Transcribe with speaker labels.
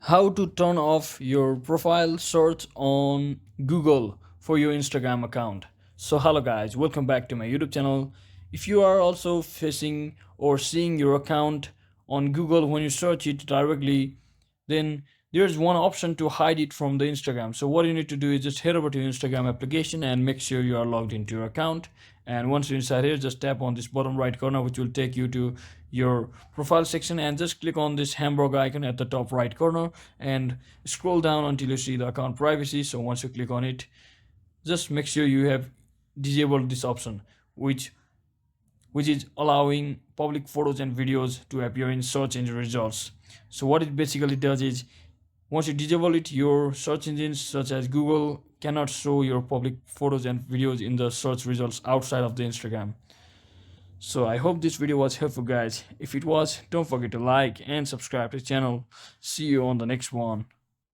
Speaker 1: How to turn off your profile search on Google for your Instagram account. So hello guys, welcome back to my YouTube channel. If you are also facing or seeing your account on Google when you search it directly, then there's one option to hide it from the Instagram. So what you need to do is just head over to your Instagram application and make sure you are logged into your account. And once you're inside here, just tap on this bottom right corner, which will take you to your profile section, and just click on this hamburger icon at the top right corner and scroll down until you see the account privacy. So once you click on it, just make sure you have disabled this option, which is allowing public photos and videos to appear in search engine results. So what it basically does is, once you disable it, your search engines such as Google cannot show your public photos and videos in the search results outside of the Instagram. So I hope this video was helpful guys. If it was, don't forget to like and subscribe to the channel. See you on the next one.